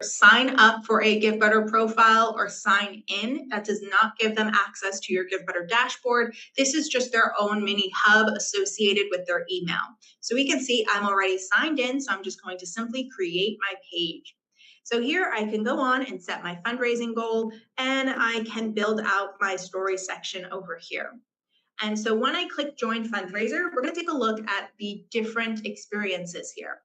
sign up for a Givebutter profile or sign in. That does not give them access to your Givebutter dashboard. This is just their own mini hub associated with their email. So we can see I'm already signed in, so I'm just going to simply create my page. So here I can go on and set my fundraising goal, and I can build out my story section over here. And so when I click Join Fundraiser, we're going to take a look at the different experiences here.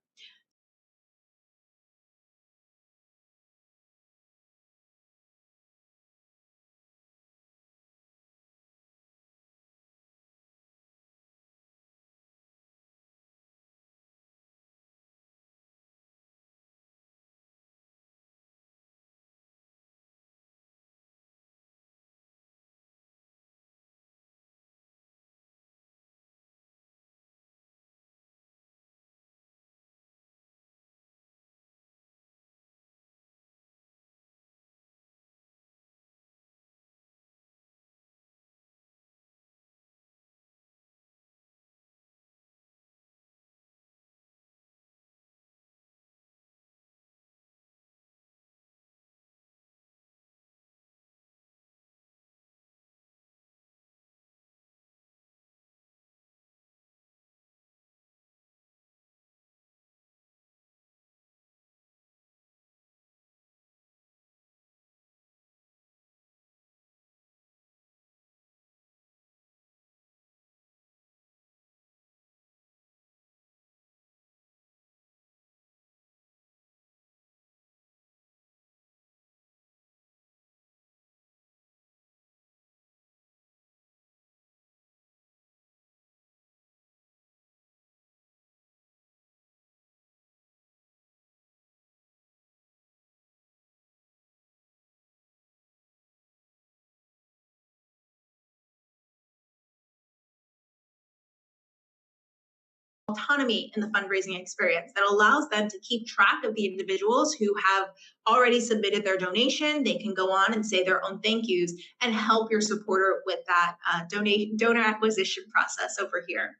Autonomy in the fundraising experience that allows them to keep track of the individuals who have already submitted their donation. They can go on and say their own thank yous and help your supporter with that donor acquisition process over here.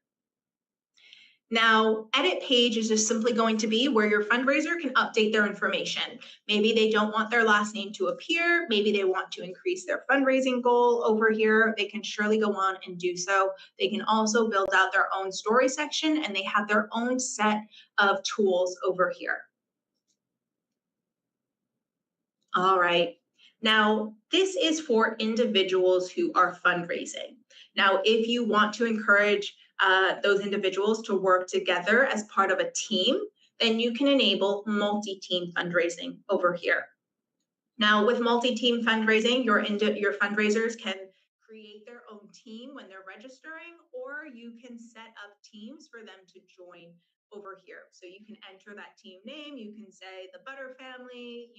Now, edit page is just simply going to be where your fundraiser can update their information. Maybe they don't want their last name to appear. Maybe they want to increase their fundraising goal over here. They can surely go on and do so. They can also build out their own story section, and they have their own set of tools over here. All right. Now, this is for individuals who are fundraising. Now, if you want to encourage those individuals to work together as part of a team, then you can enable multi-team fundraising over here. Now, with multi-team fundraising, your fundraisers can create their own team when they're registering, or you can set up teams for them to join over here. So you can enter that team name. You can say the Butter family,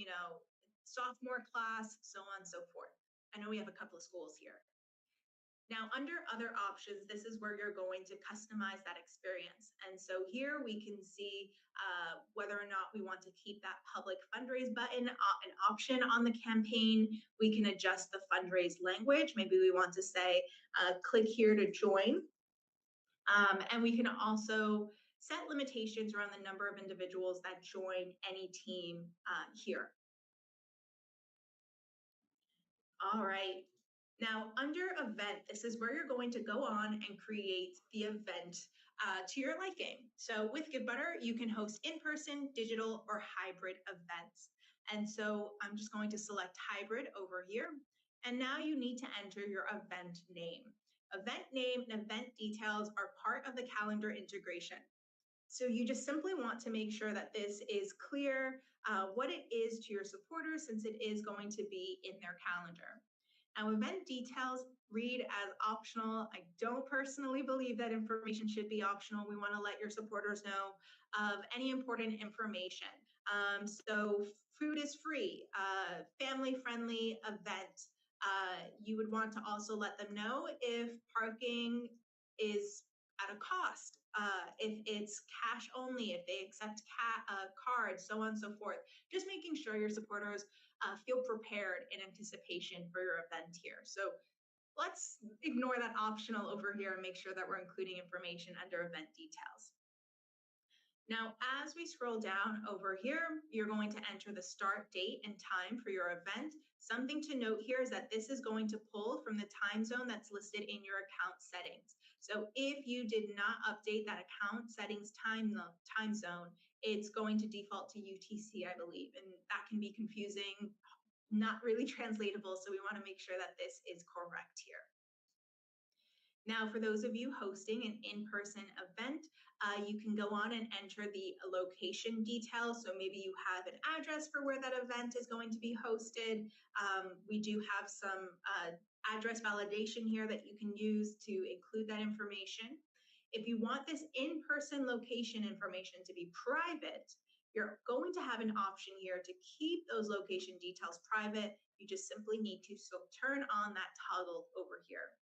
sophomore class, so on and so forth. I know we have a couple of schools here. Now, under other options, this is where you're going to customize that experience. And so here we can see whether or not we want to keep that public fundraise button an option on the campaign. We can adjust the fundraise language. Maybe we want to say, click here to join. And we can also set limitations around the number of individuals that join any team here. All right. Now, under event, this is where you're going to go on and create the event to your liking. So with Givebutter, you can host in-person, digital, or hybrid events. And so I'm just going to select hybrid over here. And now you need to enter your event name. Event name and event details are part of the calendar integration. So you just simply want to make sure that this is clear what it is to your supporters, since it is going to be in their calendar. Now, event details read as optional. I don't personally believe that information should be optional. We want to let your supporters know of any important information. So food is free, family-friendly event. You would want to also let them know if parking is at a cost, if it's cash only, if they accept cards, so on and so forth. Just making sure your supporters feel prepared in anticipation for your event here. So let's ignore that optional over here and make sure that we're including information under event details. Now, as we scroll down over here, you're going to enter the start date and time for your event. Something to note here is that this is going to pull from the time zone that's listed in your account settings. So if you did not update that account settings time zone, it's going to default to UTC, I believe, and that can be confusing, not really translatable, so we want to make sure that this is correct here. Now, for those of you hosting an in-person event, you can go on and enter the location details. So maybe you have an address for where that event is going to be hosted. We do have some address validation here that you can use to include that information. If you want this in-person location information to be private, you're going to have an option here to keep those location details private. You just simply need to turn on that toggle over here.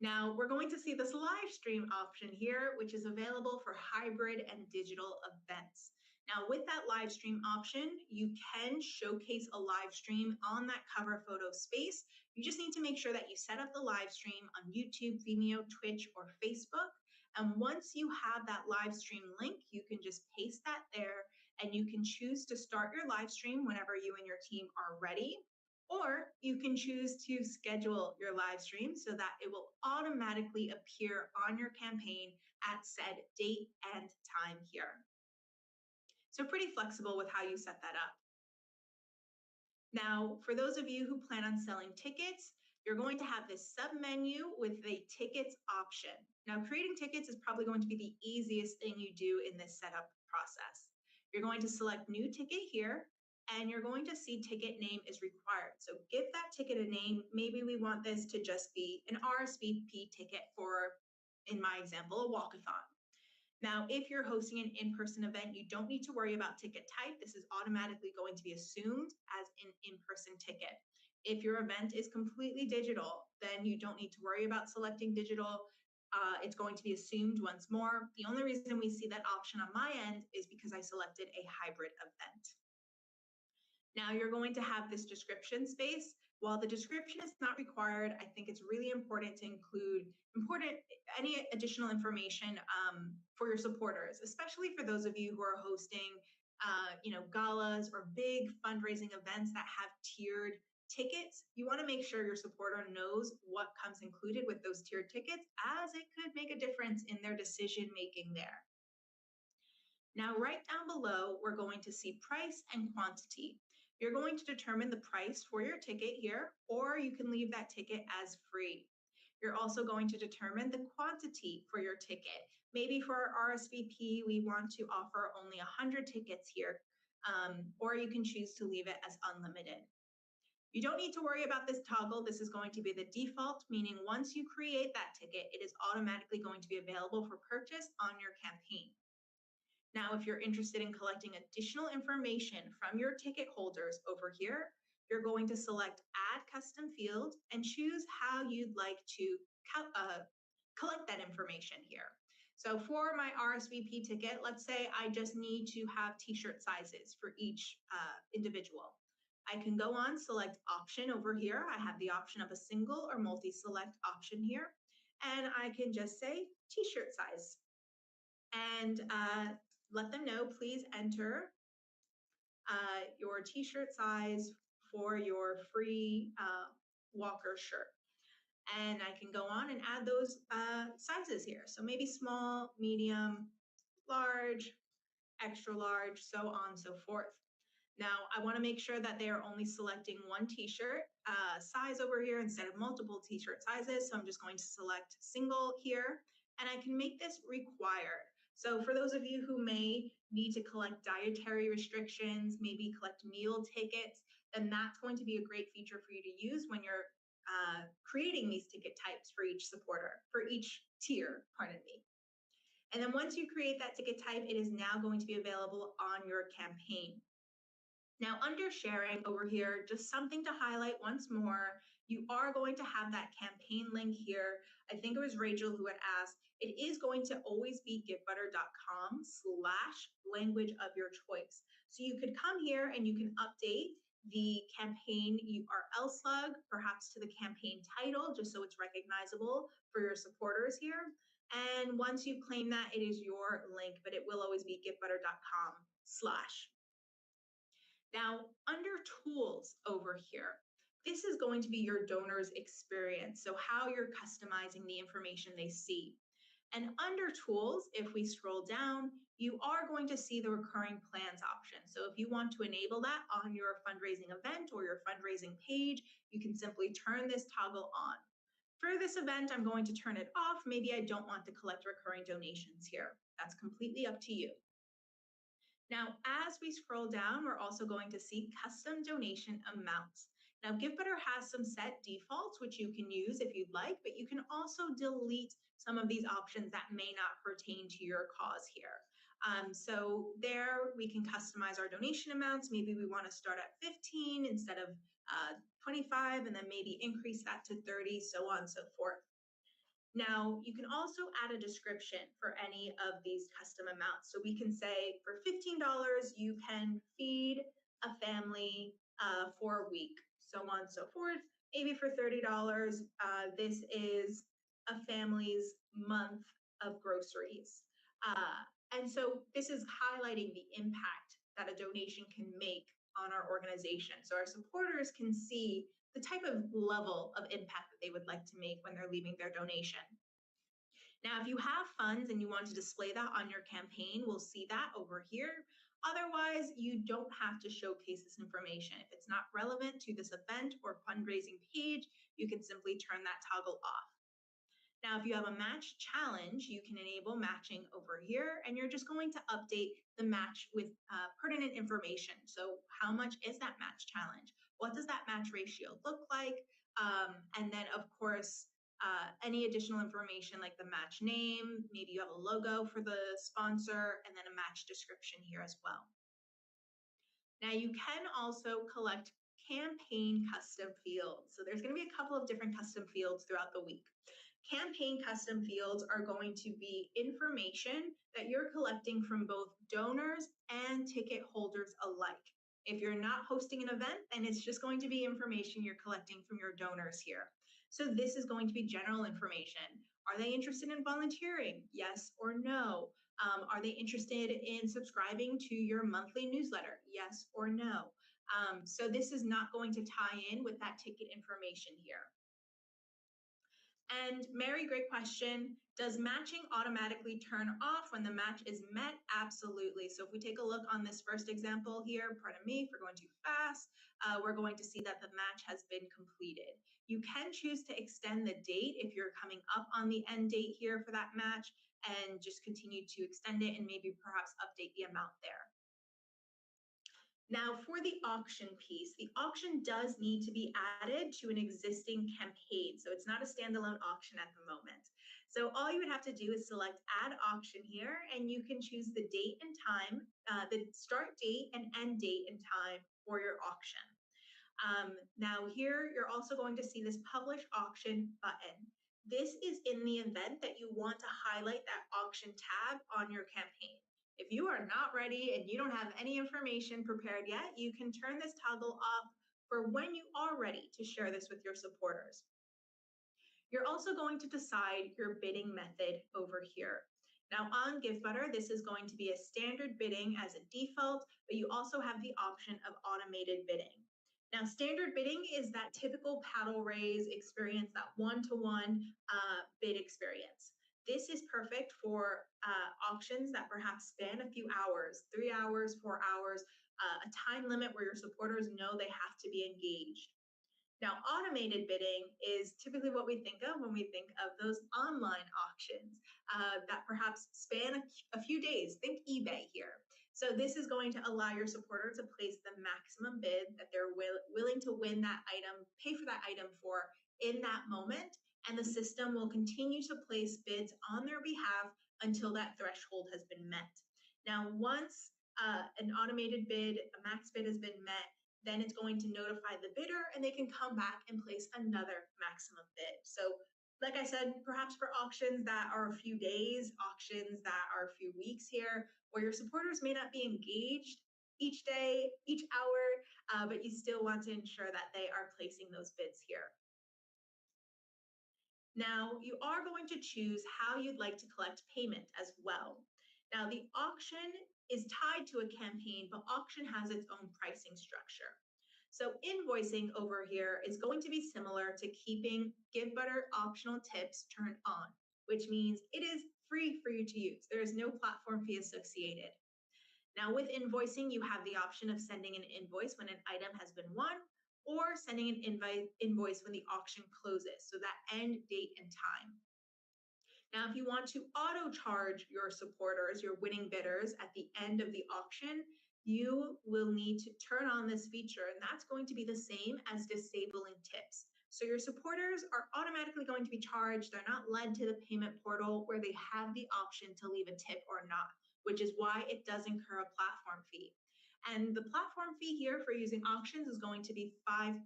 Now we're going to see this live stream option here, which is available for hybrid and digital events. Now with that live stream option, you can showcase a live stream on that cover photo space. You just need to make sure that you set up the live stream on YouTube, Vimeo, Twitch, or Facebook. And once you have that live stream link, you can just paste that there and you can choose to start your live stream whenever you and your team are ready. Or you can choose to schedule your live stream so that it will automatically appear on your campaign at said date and time here. So pretty flexible with how you set that up. Now, for those of you who plan on selling tickets, you're going to have this sub-menu with the tickets option. Now, creating tickets is probably going to be the easiest thing you do in this setup process. You're going to select new ticket here, and you're going to see ticket name is required. So give that ticket a name. Maybe we want this to just be an RSVP ticket for, in my example, a walkathon. Now, if you're hosting an in-person event, you don't need to worry about ticket type. This is automatically going to be assumed as an in-person ticket. If your event is completely digital, then you don't need to worry about selecting digital. It's going to be assumed once more. The only reason we see that option on my end is because I selected a hybrid event. Now you're going to have this description space. While the description is not required, I think it's really important to include any additional information for your supporters, especially for those of you who are hosting galas or big fundraising events that have tiered tickets. You want to make sure your supporter knows what comes included with those tiered tickets, as it could make a difference in their decision making there. Now, right down below, we're going to see price and quantity. You're going to determine the price for your ticket here, or you can leave that ticket as free. You're also going to determine the quantity for your ticket. Maybe for our RSVP, we want to offer only 100 tickets here, or you can choose to leave it as unlimited. You don't need to worry about this toggle. This is going to be the default, meaning once you create that ticket, it is automatically going to be available for purchase on your campaign. Now, if you're interested in collecting additional information from your ticket holders over here, you're going to select Add Custom Field and choose how you'd like to collect that information here. So for my RSVP ticket, let's say I just need to have t-shirt sizes for each individual. I can go on, select option over here. I have the option of a single or multi-select option here. And I can just say t-shirt size. And let them know, please enter your t-shirt size for your free Walker shirt. And I can go on and add those sizes here. So maybe small, medium, large, extra large, so on and so forth. Now, I want to make sure that they are only selecting one t-shirt size over here instead of multiple t-shirt sizes. So I'm just going to select single here, and I can make this required. So for those of you who may need to collect dietary restrictions, maybe collect meal tickets, then that's going to be a great feature for you to use when you're creating these ticket types for each supporter, for each tier, pardon me. And then once you create that ticket type, it is now going to be available on your campaign. Now, under sharing over here, just something to highlight once more, you are going to have that campaign link here. I think it was Rachel who had asked, it is going to always be givebutter.com/language of your choice. So you could come here and you can update the campaign URL slug, perhaps to the campaign title, just so it's recognizable for your supporters here. And once you claim that, it is your link, but it will always be givebutter.com/. Now, under tools over here, this is going to be your donor's experience. So how you're customizing the information they see. And under tools, if we scroll down, you are going to see the recurring plans option. So if you want to enable that on your fundraising event or your fundraising page, you can simply turn this toggle on. For this event, I'm going to turn it off. Maybe I don't want to collect recurring donations here. That's completely up to you. Now, as we scroll down, we're also going to see custom donation amounts. Now, Givebutter has some set defaults, which you can use if you'd like, but you can also delete some of these options that may not pertain to your cause here. So there we can customize our donation amounts. Maybe we want to start at 15 instead of 25, and then maybe increase that to 30, so on and so forth. Now, you can also add a description for any of these custom amounts. So we can say for $15, you can feed a family for a week, so on and so forth. Maybe for $30, this is a family's month of groceries. And so this is highlighting the impact that a donation can make on our organization. So our supporters can see the type of level of impact that they would like to make when they're leaving their donation. Now, if you have funds and you want to display that on your campaign, we'll see that over here. Otherwise, you don't have to showcase this information. If it's not relevant to this event or fundraising page, you can simply turn that toggle off. Now, if you have a match challenge, you can enable matching over here, and you're just going to update the match with pertinent information. So how much is that match challenge? What does that match ratio look like? And then, of course, any additional information like the match name, maybe you have a logo for the sponsor, and then a match description here as well. Now, you can also collect campaign custom fields. So there's going to be a couple of different custom fields throughout the week. Campaign custom fields are going to be information that you're collecting from both donors and ticket holders alike. If you're not hosting an event, then it's just going to be information you're collecting from your donors here. So this is going to be general information. Are they interested in volunteering? Yes or no? Are they interested in subscribing to your monthly newsletter? Yes or no? So this is not going to tie in with that ticket information here. And Mary, great question. Does matching automatically turn off when the match is met? Absolutely. So if we take a look on this first example here, pardon me for going too fast, we're going to see that the match has been completed. You can choose to extend the date if you're coming up on the end date here for that match and just continue to extend it and maybe perhaps update the amount there. Now, for the auction piece, the auction does need to be added to an existing campaign. So it's not a standalone auction at the moment. So all you would have to do is select add auction here, and you can choose the date and time, the start date and end date and time for your auction. Now here, you're also going to see this publish auction button. This is in the event that you want to highlight that auction tab on your campaign. If you are not ready and you don't have any information prepared yet, you can turn this toggle off for when you are ready to share this with your supporters. You're also going to decide your bidding method over here. Now on Givebutter, this is going to be a standard bidding as a default, but you also have the option of automated bidding. Now, standard bidding is that typical paddle raise experience, that one-to-one bid experience. This is perfect for auctions that perhaps span a few hours, 3 hours, 4 hours, a time limit where your supporters know they have to be engaged. Now, automated bidding is typically what we think of when we think of those online auctions that perhaps span a few days. Think eBay here. So this is going to allow your supporter to place the maximum bid that they're willing to win that item, pay for that item for in that moment, and the system will continue to place bids on their behalf until that threshold has been met. Now, once an automated bid, a max bid has been met, then it's going to notify the bidder and they can come back and place another maximum bid. So like I said, perhaps for auctions that are a few days, auctions that are a few weeks here, where your supporters may not be engaged each day, each hour, but you still want to ensure that they are placing those bids here. Now, you are going to choose how you'd like to collect payment as well. Now, the auction is tied to a campaign, but auction has its own pricing structure. So invoicing over here is going to be similar to keeping Givebutter optional tips turned on, which means it is free for you to use. There is no platform fee associated. Now with invoicing, you have the option of sending an invoice when an item has been won or sending an invoice when the auction closes, so that end date and time. Now, if you want to auto charge your supporters, your winning bidders at the end of the auction, you will need to turn on this feature, and that's going to be the same as disabling tips. So your supporters are automatically going to be charged. They're not led to the payment portal where they have the option to leave a tip or not, which is why it does incur a platform fee. And the platform fee here for using auctions is going to be 5%.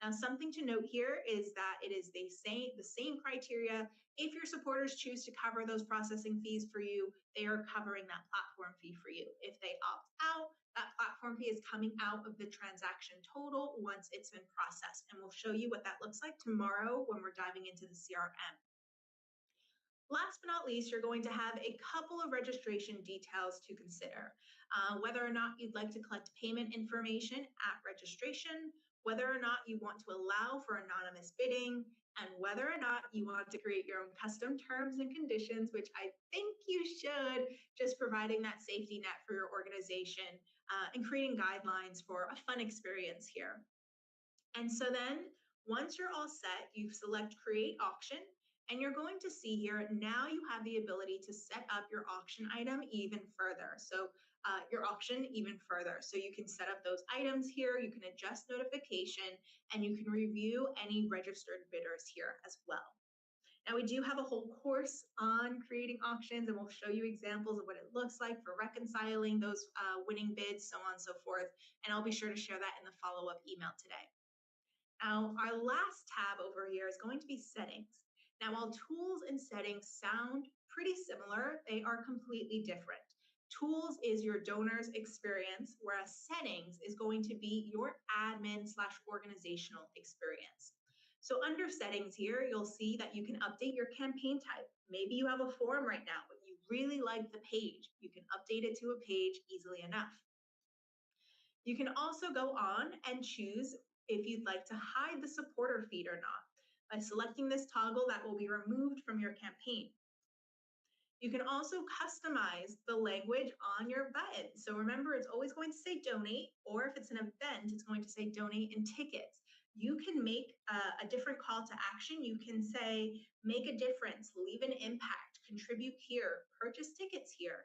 Now, something to note here is that it is the same criteria. If your supporters choose to cover those processing fees for you, they are covering that platform fee for you. If they opt out, that platform fee is coming out of the transaction total once it's been processed. And we'll show you what that looks like tomorrow when we're diving into the CRM. Last but not least, you're going to have a couple of registration details to consider. Whether or not you'd like to collect payment information at registration, whether or not you want to allow for anonymous bidding, and whether or not you want to create your own custom terms and conditions, which I think you should, just providing that safety net for your organization and creating guidelines for a fun experience here. And so then once you're all set, you select create auction, and you're going to see here, now you have the ability to set up your auction item even further. So your auction even further. So you can set up those items here, you can adjust notification, and you can review any registered bidders here as well. Now, we do have a whole course on creating auctions, and we'll show you examples of what it looks like for reconciling those winning bids, so on and so forth. And I'll be sure to share that in the follow-up email today. Now, our last tab over here is going to be settings. Now, while tools and settings sound pretty similar, they are completely different. Tools is your donor's experience, whereas settings is going to be your admin/organizational experience. So under settings here, you'll see that you can update your campaign type. Maybe you have a form right now, but you really like the page. You can update it to a page easily enough. You can also go on and choose if you'd like to hide the supporter feed or not. By selecting this toggle, that will be removed from your campaign. You can also customize the language on your button. So remember, it's always going to say donate, or if it's an event, it's going to say donate in tickets. You can make a different call to action. You can say, make a difference, leave an impact, contribute here, purchase tickets here.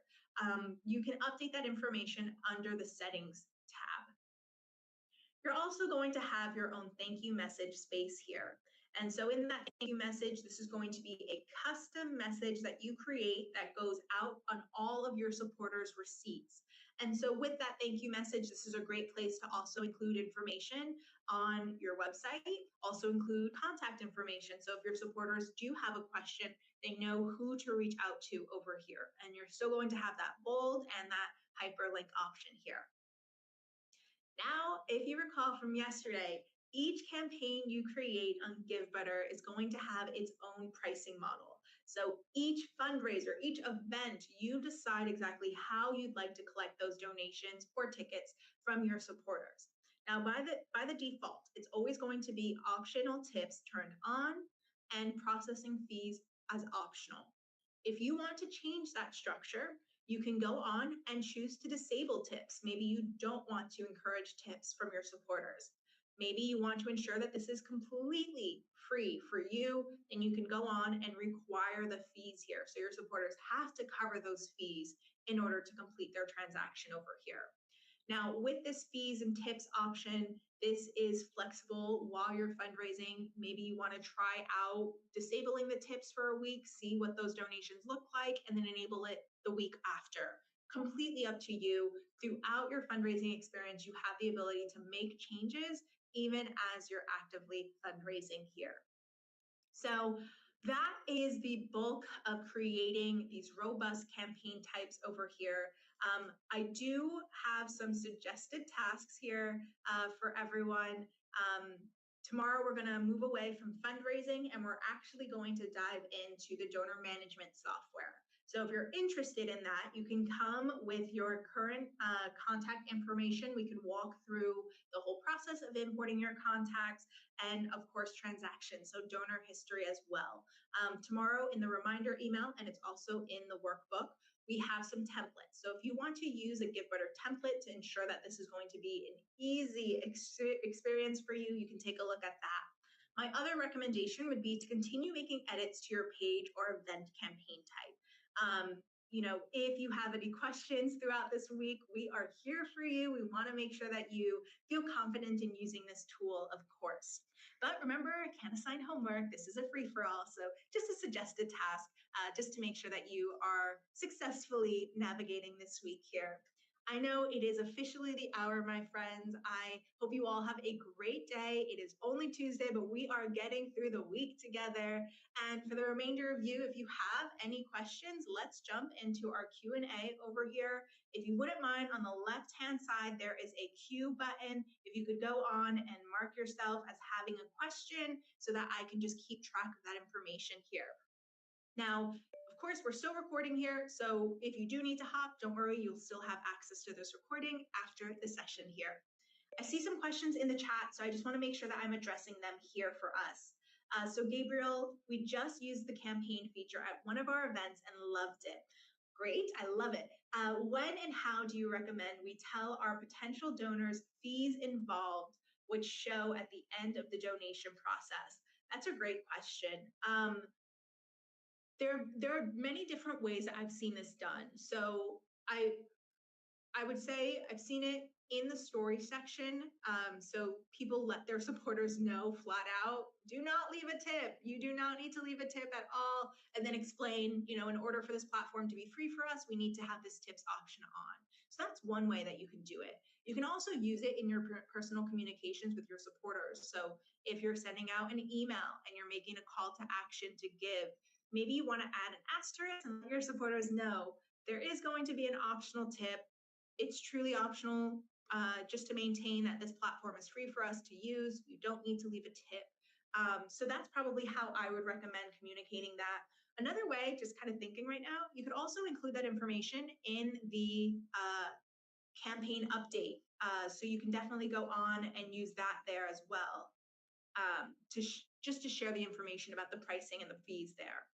You can update that information under the settings tab. You're also going to have your own thank you message space here. And so in that thank you message, this is going to be a custom message that you create that goes out on all of your supporters' receipts. And so with that thank you message, this is a great place to also include information on your website, also include contact information. So if your supporters do have a question, they know who to reach out to over here. And you're still going to have that bold and that hyperlink option here. Now, if you recall from yesterday, each campaign you create on Givebutter is going to have its own pricing model. So each fundraiser, each event, you decide exactly how you'd like to collect those donations or tickets from your supporters. Now, by the default, it's always going to be optional tips turned on and processing fees as optional. If you want to change that structure, you can go on and choose to disable tips. Maybe you don't want to encourage tips from your supporters. Maybe you want to ensure that this is completely free for you, and you can go on and require the fees here. So your supporters have to cover those fees in order to complete their transaction over here. Now, with this fees and tips option, this is flexible while you're fundraising. Maybe you want to try out disabling the tips for a week, see what those donations look like, and then enable it the week after. Completely up to you. Throughout your fundraising experience, you have the ability to make changes even as you're actively fundraising here. So that is the bulk of creating these robust campaign types over here. I do have some suggested tasks here for everyone Tomorrow, we're going to move away from fundraising and we're actually going to dive into the donor management software. So if you're interested in that, you can come with your current contact information. We can walk through the whole process of importing your contacts and, of course, transactions, so donor history as well. Tomorrow in the reminder email, and it's also in the workbook, we have some templates. So if you want to use a Givebutter template to ensure that this is going to be an easy experience for you, you can take a look at that. My other recommendation would be to continue making edits to your page or event campaign type. If you have any questions throughout this week, we are here for you. We want to make sure that you feel confident in using this tool, of course. But remember, I can't assign homework. This is a free-for-all, so just a suggested task, just to make sure that you are successfully navigating this week here. I know it is officially the hour, my friends. I hope you all have a great day. It is only Tuesday, but we are getting through the week together. And for the remainder of you, if you have any questions, let's jump into our Q&A over here. If you wouldn't mind, on the left-hand side, there is a Q button. If you could go on and mark yourself as having a question so that I can just keep track of that information here. Now, of course, we're still recording here, so if you do need to hop, don't worry, you'll still have access to this recording after the session here. I see some questions in the chat, so I just want to make sure that I'm addressing them here for us. So Gabriel, we just used the campaign feature at one of our events and loved it. Great, I love it. When and how do you recommend we tell our potential donors fees involved, which show at the end of the donation process? That's a great question. There are many different ways that I've seen this done. So I would say I've seen it in the story section. So people let their supporters know flat out, do not leave a tip. You do not need to leave a tip at all. And then explain, in order for this platform to be free for us, we need to have this tips option on. So that's one way that you can do it. You can also use it in your personal communications with your supporters. So if you're sending out an email and you're making a call to action to give, maybe you want to add an asterisk and let your supporters know there is going to be an optional tip. It's truly optional, just to maintain that this platform is free for us to use. You don't need to leave a tip. So that's probably how I would recommend communicating that. Another way, just kind of thinking right now, you could also include that information in the campaign update. So you can definitely go on and use that there as well, just to share the information about the pricing and the fees there.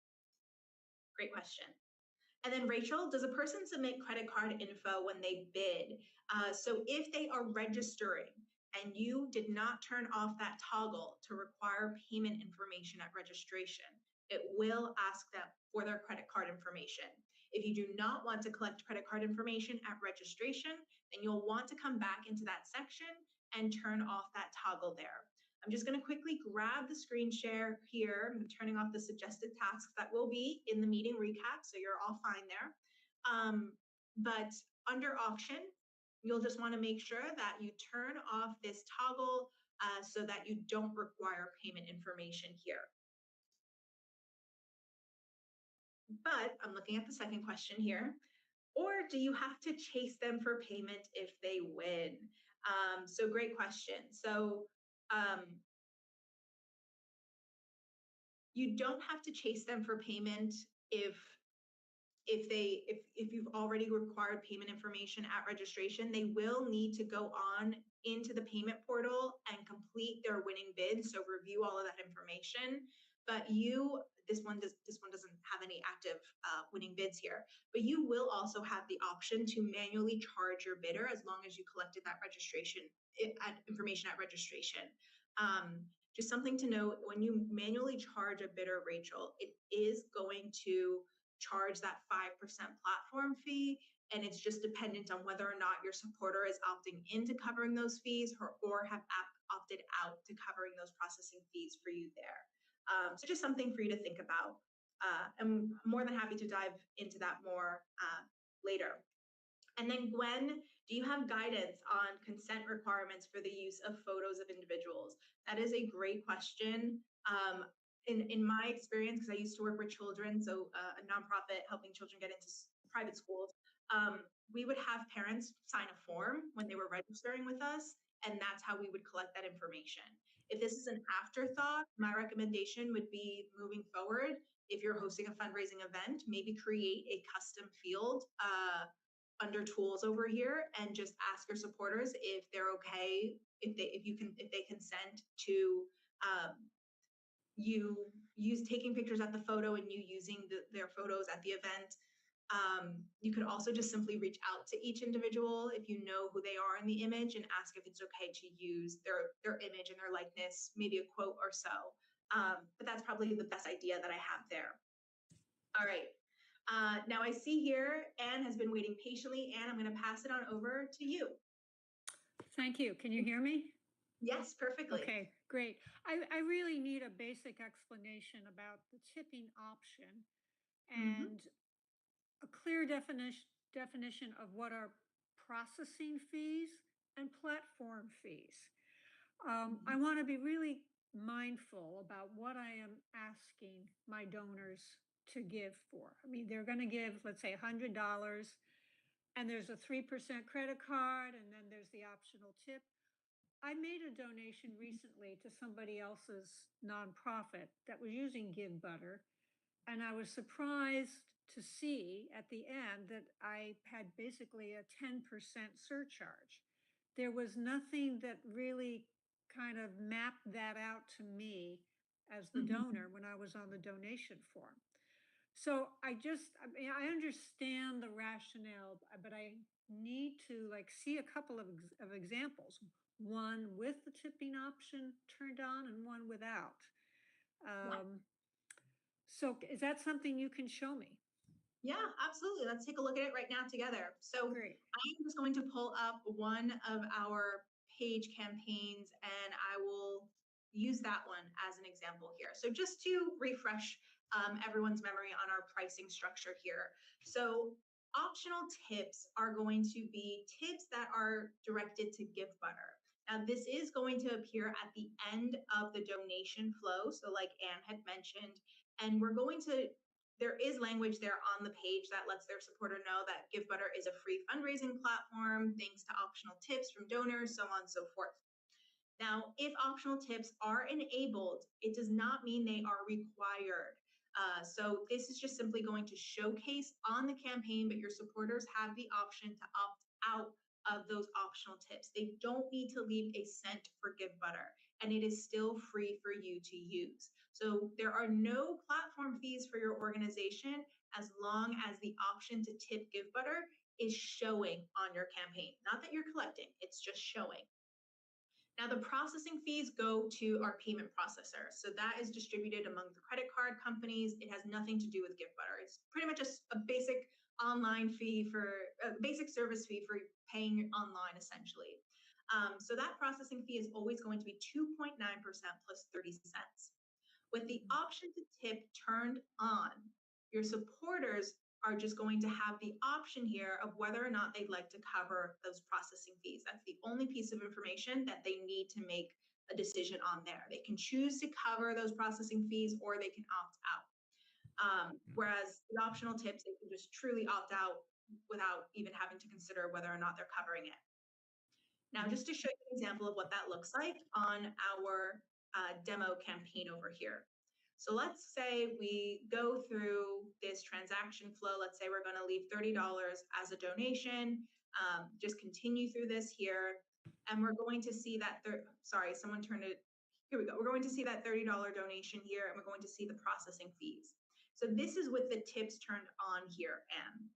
Great question. And then Rachel, does a person submit credit card info when they bid? So if they are registering and you did not turn off that toggle to require payment information at registration, it will ask them for their credit card information. If you do not want to collect credit card information at registration, then you'll want to come back into that section and turn off that toggle there. I'm just going to quickly grab the screen share here. I'm turning off the suggested tasks that will be in the meeting recap, so you're all fine there. But under auction, you'll just want to make sure that you turn off this toggle so that you don't require payment information here. But I'm looking at the second question here. Or do you have to chase them for payment if they win? So great question. So you don't have to chase them for payment if you've already required payment information at registration. They will need to go on into the payment portal and complete their winning bid. So review all of that information. But this one doesn't have any active winning bids here. But you will also have the option to manually charge your bidder as long as you collected that information at registration. Just something to note, when you manually charge a bidder, Rachel, it is going to charge that 5% platform fee, and it's just dependent on whether or not your supporter is opting into covering those fees or have opted out to covering those processing fees for you there. So just something for you to think about. I'm more than happy to dive into that more later. And then Gwen, do you have guidance on consent requirements for the use of photos of individuals? That is a great question. In my experience, because I used to work with children, so a nonprofit helping children get into private schools, we would have parents sign a form when they were registering with us, and that's how we would collect that information. If this is an afterthought, my recommendation would be moving forward. If you're hosting a fundraising event, maybe create a custom field under tools over here and just ask your supporters if they're okay, if they consent to you taking pictures at the photo and you using their photos at the event. You could also just simply reach out to each individual if you know who they are in the image and ask if it's okay to use their image and their likeness, maybe a quote or so. But that's probably the best idea that I have there. All right. Now I see here Anne has been waiting patiently. Anne, I'm going to pass it on over to you. Thank you. Can you hear me? Yes, perfectly. Okay, great. I really need a basic explanation about the tipping option and a clear definition of what are processing fees and platform fees. I want to be really mindful about what I am asking my donors to give for. I mean, they're going to give, let's say, $100, and there's a 3% credit card, and then there's the optional tip. I made a donation recently to somebody else's nonprofit that was using Givebutter, and I was surprised to see at the end that I had basically a 10% surcharge. There was nothing that really kind of mapped that out to me as the donor when I was on the donation form. So I mean, I understand the rationale, but I need to like see a couple of examples, one with the tipping option turned on and one without. So is that something you can show me? Yeah, absolutely. Let's take a look at it right now together. So Great. I'm just going to pull up one of our page campaigns and I will use that one as an example here. So just to refresh everyone's memory on our pricing structure here. So optional tips are going to be tips that are directed to Givebutter. Now, this is going to appear at the end of the donation flow. So like Anne had mentioned, and we're going to there is language there on the page that lets their supporter know that Givebutter is a free fundraising platform, thanks to optional tips from donors, so on and so forth. Now, if optional tips are enabled, it does not mean they are required. So this is just simply going to showcase on the campaign, but your supporters have the option to opt out of those optional tips. They don't need to leave a cent for Givebutter, and it is still free for you to use. So there are no platform fees for your organization as long as the option to tip Givebutter is showing on your campaign. Not that you're collecting, it's just showing. Now, the processing fees go to our payment processor. So that is distributed among the credit card companies. It has nothing to do with Givebutter. It's pretty much a basic online fee for a basic service fee for paying online, essentially. So that processing fee is always going to be 2.9% plus 30 cents. With the option to tip turned on, your supporters are just going to have the option here of whether or not they'd like to cover those processing fees. That's the only piece of information that they need to make a decision on there. They can choose to cover those processing fees or they can opt out. Whereas the optional tips, they can just truly opt out without even having to consider whether or not they're covering it. Now, just to show you an example of what that looks like on our demo campaign over here. So let's say we go through this transaction flow. Let's say we're going to leave $30 as a donation. Just continue through this here. And we're going to see that, sorry, someone turned it. Here we go. We're going to see that $30 donation here, and we're going to see the processing fees. So this is with the tips turned on here, Anne.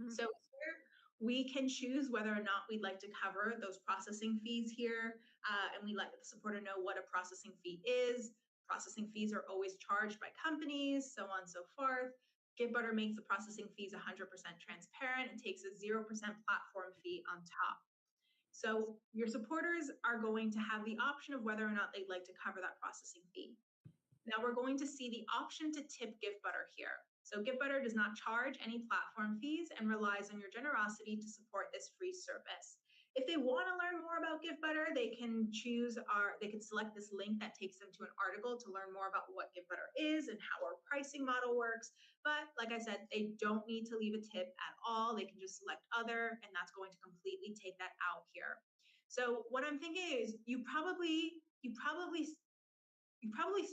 So here we can choose whether or not we'd like to cover those processing fees here, and we let the supporter know what a processing fee is. Processing fees are always charged by companies, so on and so forth. Givebutter makes the processing fees 100% transparent and takes a 0% platform fee on top. So your supporters are going to have the option of whether or not they'd like to cover that processing fee. Now we're going to see the option to tip Givebutter here. So Givebutter does not charge any platform fees and relies on your generosity to support this free service. If they want to learn more about Givebutter, they can select this link that takes them to an article to learn more about what Givebutter is and how our pricing model works. But like I said, they don't need to leave a tip at all. They can just select other, and that's going to completely take that out here. So what I'm thinking is you probably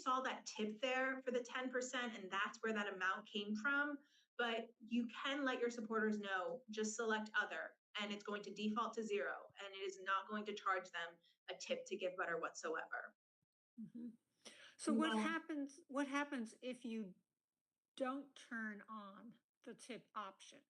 saw that tip there for the 10%, and that's where that amount came from. But you can let your supporters know, just select other, and it's going to default to zero, and it is not going to charge them a tip to Givebutter whatsoever. Mhm. So Now, what happens if you don't turn on the tip option?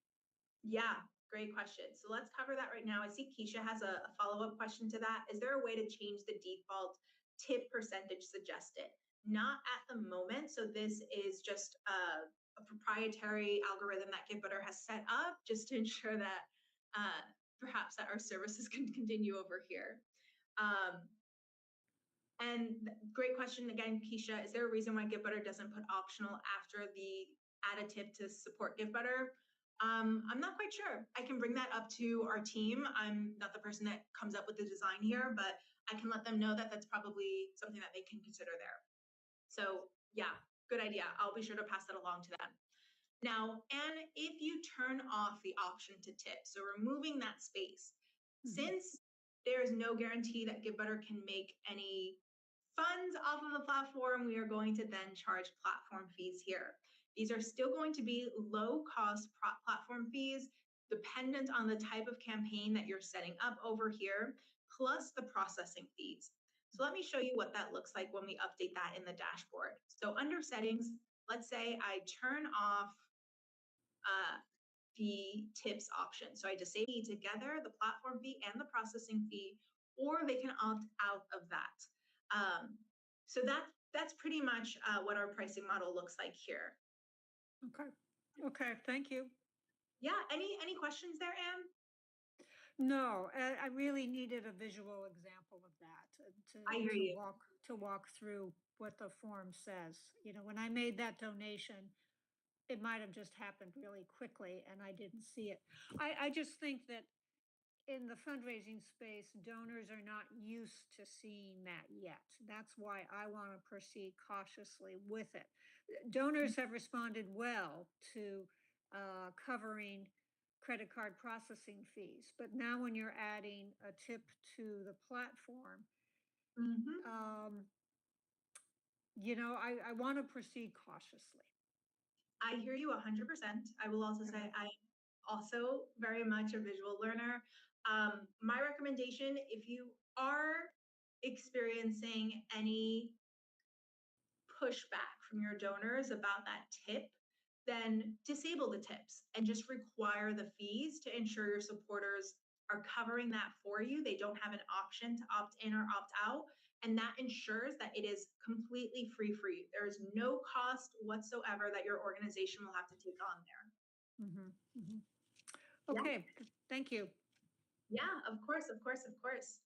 yeah, great question. So let's cover that right now. I see Keisha has a follow-up question to that. Is there a way to change the default tip percentage suggested? Not at the moment. So this is just a proprietary algorithm that Givebutter has set up just to ensure that uh, perhaps that our services can continue over here. Um, and great question again, Keisha. Is there a reason why Givebutter doesn't put optional after the additive to support Givebutter? I'm not quite sure. I can bring that up to our team. I'm not the person that comes up with the design here, but I can let them know that that's probably something that they can consider there. So yeah, good idea. I'll be sure to pass that along to them. Now, and if you turn off the option to tip, so removing that space, Mhm. since there is no guarantee that Givebutter can make any funds off of the platform, we are going to then charge platform fees here. These are still going to be low cost platform fees dependent on the type of campaign that you're setting up over here, plus the processing fees. So let me show you what that looks like when we update that in the dashboard. So under settings, let's say I turn off uh, the tips option. So I disable together, the platform fee and the processing fee, or they can opt out of that. So that's pretty much what our pricing model looks like here. Okay. Okay, thank you. Yeah, any questions there, Anne? No, I really needed a visual example of that I hear to you. walk through what the form says. You know, when I made that donation, it might have just happened really quickly and I didn't see it. I just think that in the fundraising space, donors are not used to seeing that yet. That's why I want to proceed cautiously with it. Donors have responded well to covering credit card processing fees, but now when you're adding a tip to the platform, Mm-hmm. um, you know, I want to proceed cautiously. I hear you 100%. I will also say Okay. I'm also very much a visual learner. My recommendation, if you are experiencing any pushback from your donors about that tip, then disable the tips and just require the fees to ensure your supporters are covering that for you. They don't have an option to opt in or opt out. And that ensures that it is completely free for you. There is no cost whatsoever that your organization will have to take on there. Hmm. Hmm. Yeah, Okay. Thank you. yeah, of course, of course, of course.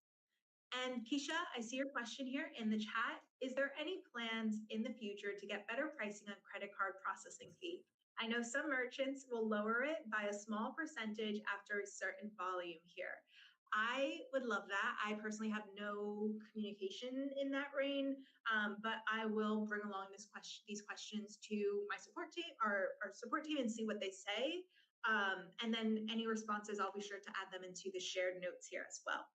And Keisha, I see your question here in the chat. Is there any plans in the future to get better pricing on credit card processing fee? I know some merchants will lower it by a small percentage after a certain volume here. I would love that. I personally have no communication in that reign, but I will bring along these questions to my support team, our support team, and see what they say. And then any responses, I'll be sure to add them into the shared notes here as well.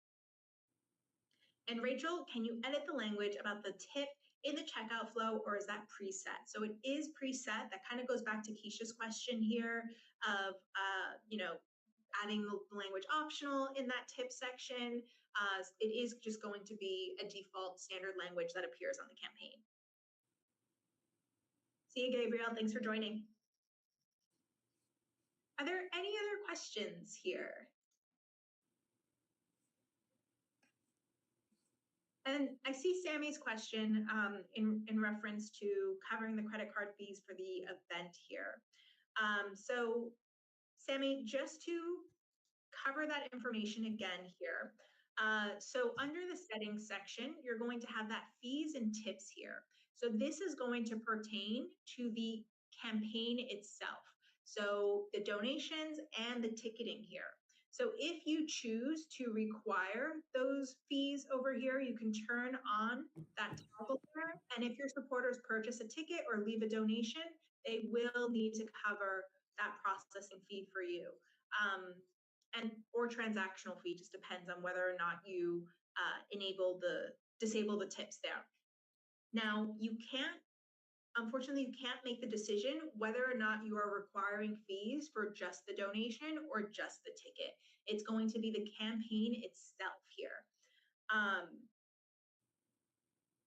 And Rachel, can you edit the language about the tip in the checkout flow, or is that preset? So it is preset. That kind of goes back to Keisha's question here of, adding the language optional in that tip section. It is just going to be a default standard language that appears on the campaign. See you, Gabriel. Thanks for joining. Are there any other questions here? And I see Sammy's question in reference to covering the credit card fees for the event here. So Sammy, just to cover that information again here. So under the settings section, you're going to have that fees and tips here. So this is going to pertain to the campaign itself. So the donations and the ticketing here. So if you choose to require those fees over here, you can turn on that toggle there. And if your supporters purchase a ticket or leave a donation, they will need to cover that processing fee for you. Um, and or transactional fee, just depends on whether or not you disable the tips there. Now, unfortunately, you can't make the decision whether or not you are requiring fees for just the donation or just the ticket. It's going to be the campaign itself here.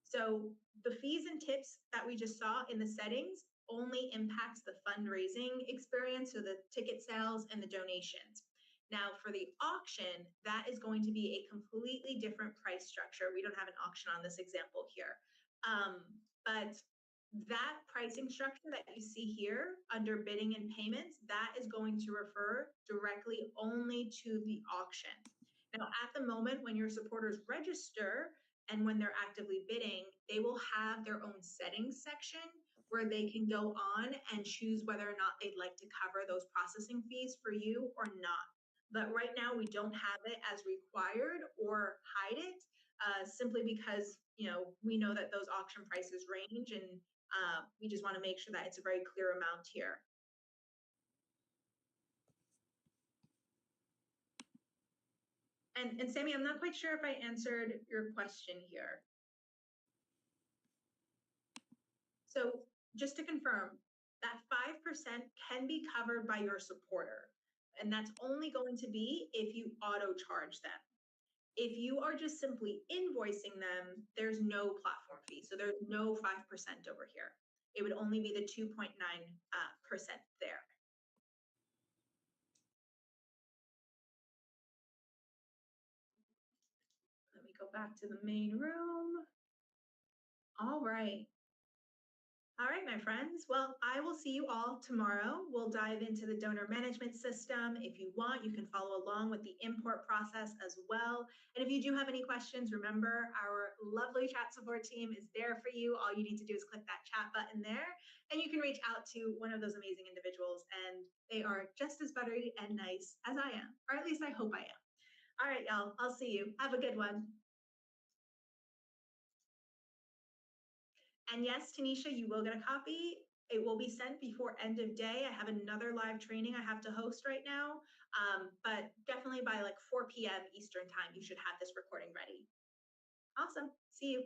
So the fees and tips that we just saw in the settings only impacts the fundraising experience, so the ticket sales and the donations. Now for the auction, that is going to be a completely different price structure. We don't have an auction on this example here. But that pricing structure that you see here under bidding and payments, that is going to refer directly only to the auction. Now, at the moment when your supporters register and when they're actively bidding, they will have their own settings section where they can go on and choose whether or not they'd like to cover those processing fees for you or not. But right now we don't have it as required or hide it simply because we know that those auction prices range, and we just want to make sure that it's a very clear amount here. And Sammy, I'm not quite sure if I answered your question here. So just to confirm, that 5% can be covered by your supporter, and that's only going to be if you auto charge them. If you are just simply invoicing them, there's no platform fee. So there's no 5% over here. It would only be the 2.9% there. Let me go back to the main room. All right. All right, my friends. Well, I will see you all tomorrow. We'll dive into the donor management system. If you want, you can follow along with the import process as well. And if you do have any questions, remember our lovely chat support team is there for you. All you need to do is click that chat button there, and you can reach out to one of those amazing individuals, and they are just as buttery and nice as I am, or at least I hope I am. All right, y'all. I'll see you. Have a good one. And yes, Tanisha, you will get a copy. It will be sent before end of day. I have another live training I have to host right now, but definitely by like 4 p.m. Eastern time, you should have this recording ready. Awesome. See you.